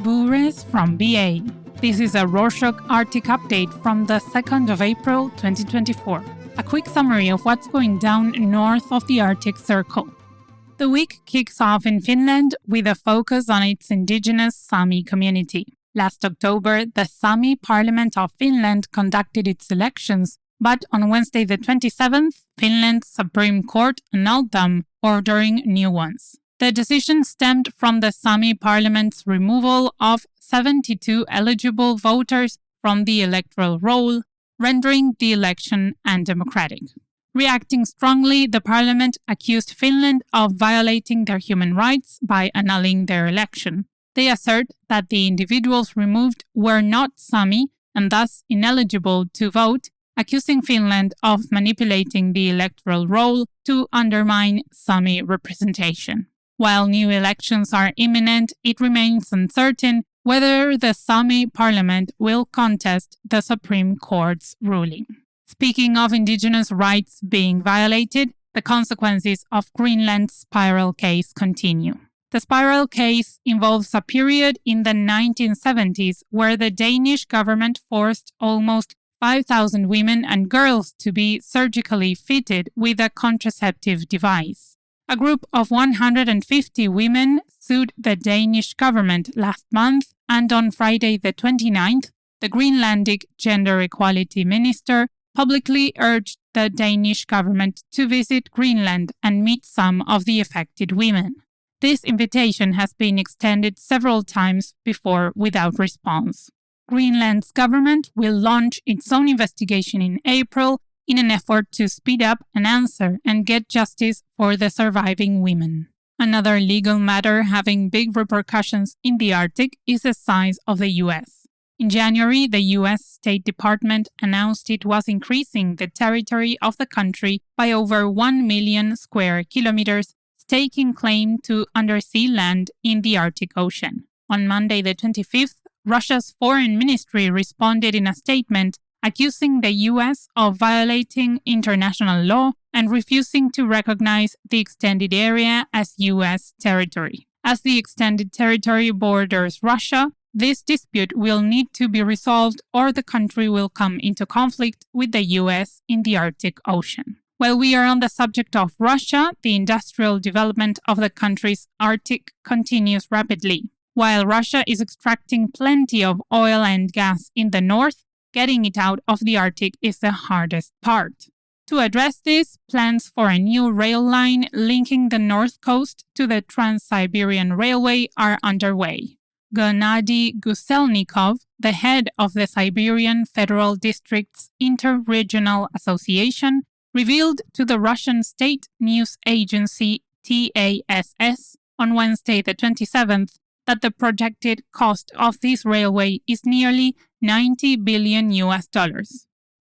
Bures from BA. This is a Rorschach Arctic update from the 2nd of April 2024. A quick summary of what's going down north of the Arctic Circle. The week kicks off in Finland with a focus on its indigenous Sámi community. Last October, the Sami Parliament of Finland conducted its elections, but on Wednesday the 27th, Finland's Supreme Court annulled them, ordering new ones. The decision stemmed from the Sami Parliament's removal of 72 eligible voters from the electoral roll, rendering the election undemocratic. Reacting strongly, the parliament accused Finland of violating their human rights by annulling their election. They assert that the individuals removed were not Sami and thus ineligible to vote, accusing Finland of manipulating the electoral roll to undermine Sami representation. While new elections are imminent, it remains uncertain whether the Sami Parliament will contest the Supreme Court's ruling. Speaking of indigenous rights being violated, the consequences of Greenland's spiral case continue. The spiral case involves a period in the 1970s where the Danish government forced almost 5,000 women and girls to be surgically fitted with a contraceptive device. A group of 150 women sued the Danish government last month, and on Friday the 29th, the Greenlandic Gender Equality Minister publicly urged the Danish government to visit Greenland and meet some of the affected women. This invitation has been extended several times before without response. Greenland's government will launch its own investigation in April in an effort to speed up an answer and get justice for the surviving women. Another legal matter having big repercussions in the Arctic is the size of the U.S. In January, the U.S. State Department announced it was increasing the territory of the country by over 1 million square kilometers, staking claim to undersea land in the Arctic Ocean. On Monday the 25th, Russia's foreign ministry responded in a statement accusing the U.S. of violating international law and refusing to recognize the extended area as U.S. territory. As the extended territory borders Russia, this dispute will need to be resolved or the country will come into conflict with the U.S. in the Arctic Ocean. While we are on the subject of Russia, the industrial development of the country's Arctic continues rapidly. While Russia is extracting plenty of oil and gas in the north, getting it out of the Arctic is the hardest part. To address this, plans for a new rail line linking the north coast to the Trans-Siberian Railway are underway. Gennady Guselnikov, the head of the Siberian Federal District's Inter-Regional Association, revealed to the Russian state news agency TASS on Wednesday the 27th that the projected cost of this railway is nearly $90 billion.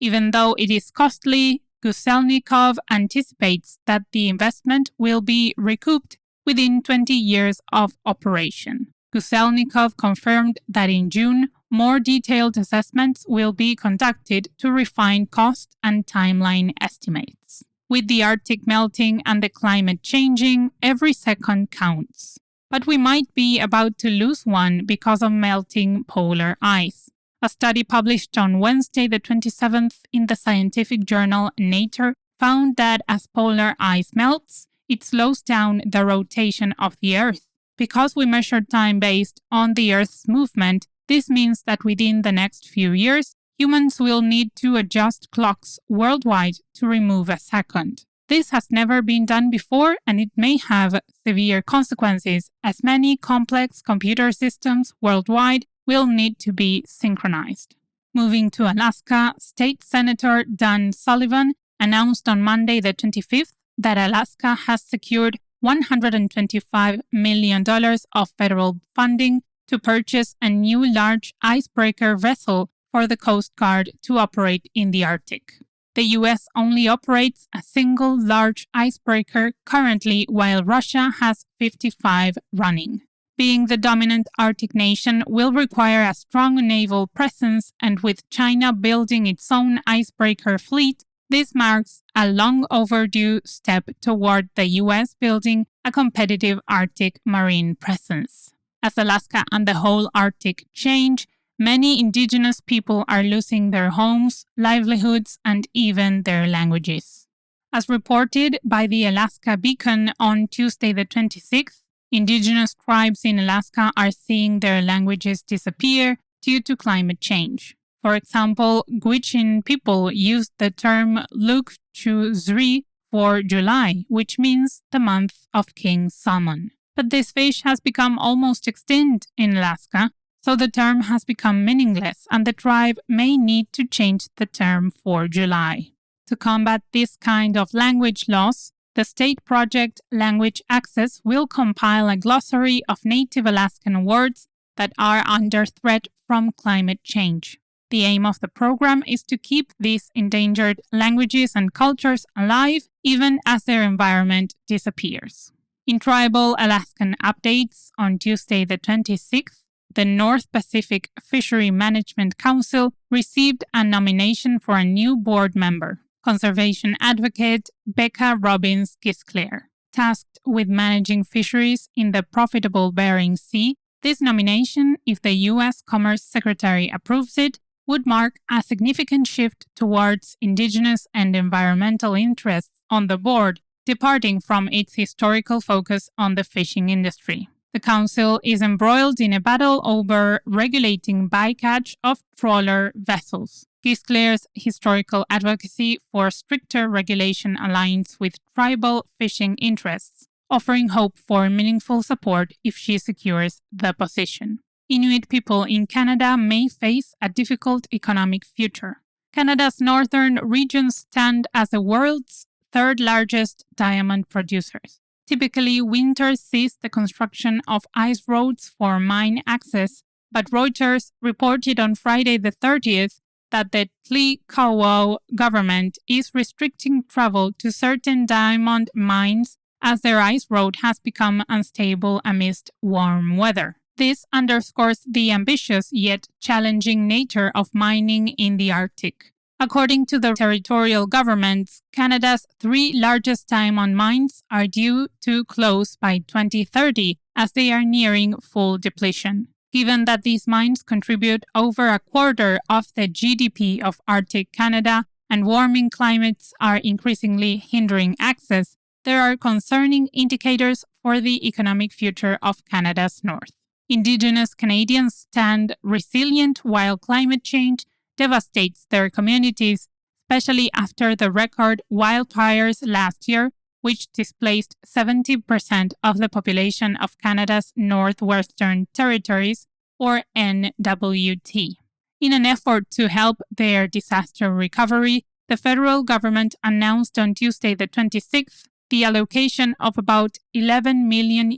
Even though it is costly, Guselnikov anticipates that the investment will be recouped within 20 years of operation. Guselnikov confirmed that in June, more detailed assessments will be conducted to refine cost and timeline estimates. With the Arctic melting and the climate changing, every second counts. But we might be about to lose one because of melting polar ice. A study published on Wednesday the 27th in the scientific journal Nature found that as polar ice melts, it slows down the rotation of the Earth. Because we measure time based on the Earth's movement, this means that within the next few years, humans will need to adjust clocks worldwide to remove a second. This has never been done before, and it may have severe consequences, as many complex computer systems worldwide will need to be synchronized. Moving to Alaska, State Senator Dan Sullivan announced on Monday the 25th that Alaska has secured $125 million of federal funding to purchase a new large icebreaker vessel for the Coast Guard to operate in the Arctic. The U.S. only operates a single large icebreaker currently, while Russia has 55 running. Being the dominant Arctic nation will require a strong naval presence, and with China building its own icebreaker fleet, this marks a long overdue step toward the US building a competitive Arctic marine presence. As Alaska and the whole Arctic change, many indigenous people are losing their homes, livelihoods, and even their languages. As reported by the Alaska Beacon on Tuesday the 26th, indigenous tribes in Alaska are seeing their languages disappear due to climate change. For example, Gwich'in people used the term Luk Chu Zri for July, which means the month of King Salmon. But this fish has become almost extinct in Alaska, so the term has become meaningless and the tribe may need to change the term for July. To combat this kind of language loss, the state project Language Access will compile a glossary of native Alaskan words that are under threat from climate change. The aim of the program is to keep these endangered languages and cultures alive even as their environment disappears. In Tribal Alaskan Updates on Tuesday the 26th, the North Pacific Fishery Management Council received a nomination for a new board member, conservation advocate Becca Robbins Gisclair. Tasked with managing fisheries in the profitable Bering Sea, this nomination, if the U.S. Commerce Secretary approves it, would mark a significant shift towards indigenous and environmental interests on the board, departing from its historical focus on the fishing industry. The council is embroiled in a battle over regulating bycatch of trawler vessels. Gisclair's historical advocacy for stricter regulation aligns with tribal fishing interests, offering hope for meaningful support if she secures the position. Inuit people in Canada may face a difficult economic future. Canada's northern regions stand as the world's third-largest diamond producers. Typically, winter sees the construction of ice roads for mine access, but Reuters reported on Friday the 30th that the Tli-Kowau government is restricting travel to certain diamond mines as their ice road has become unstable amidst warm weather. This underscores the ambitious yet challenging nature of mining in the Arctic. According to the territorial governments, Canada's 3 largest diamond mines are due to close by 2030 as they are nearing full depletion. Given that these mines contribute over a quarter of the GDP of Arctic Canada and warming climates are increasingly hindering access, there are concerning indicators for the economic future of Canada's north. Indigenous Canadians stand resilient while climate change devastates their communities, especially after the record wildfires last year, which displaced 70% of the population of Canada's Northwestern Territories, or NWT. In an effort to help their disaster recovery, the federal government announced on Tuesday the 26th the allocation of about $11 million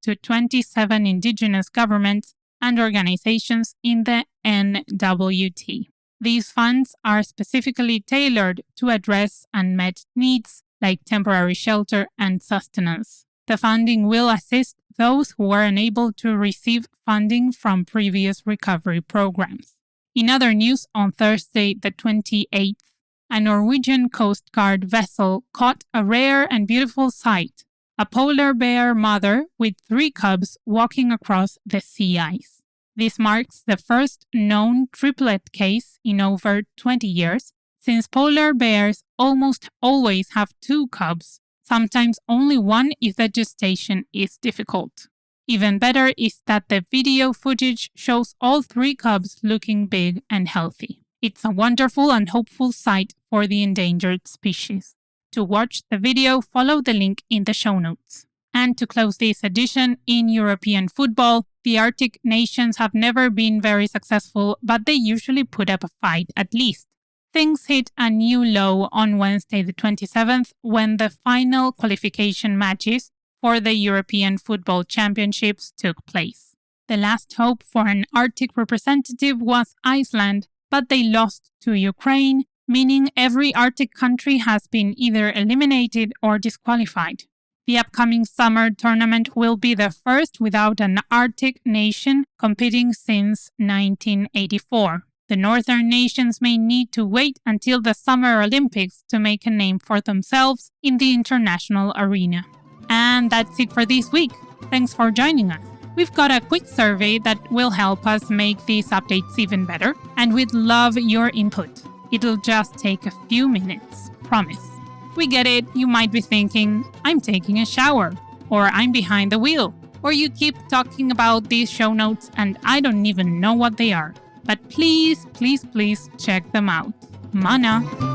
to 27 indigenous governments and organizations in the NWT. These funds are specifically tailored to address unmet needs like temporary shelter and sustenance. The funding will assist those who were unable to receive funding from previous recovery programs. In other news, on Thursday the 28th, a Norwegian Coast Guard vessel caught a rare and beautiful sight, a polar bear mother with 3 cubs walking across the sea ice. This marks the first known triplet case in over 20 years, since polar bears almost always have 2 cubs, sometimes only one if the gestation is difficult. Even better is that the video footage shows all 3 cubs looking big and healthy. It's a wonderful and hopeful sight for the endangered species. To watch the video, follow the link in the show notes. And to close this edition, in European football, the Arctic nations have never been very successful, but they usually put up a fight at least. Things hit a new low on Wednesday the 27th when the final qualification matches for the European Football Championships took place. The last hope for an Arctic representative was Iceland, but they lost to Ukraine, meaning every Arctic country has been either eliminated or disqualified. The upcoming summer tournament will be the first without an Arctic nation competing since 1984. The northern nations may need to wait until the Summer Olympics to make a name for themselves in the international arena. And that's it for this week. Thanks for joining us. We've got a quick survey that will help us make these updates even better, and we'd love your input. It'll just take a few minutes, promise. We get it, you might be thinking, I'm taking a shower, or I'm behind the wheel, or you keep talking about these show notes and I don't even know what they are. But please, please, please check them out. Mana!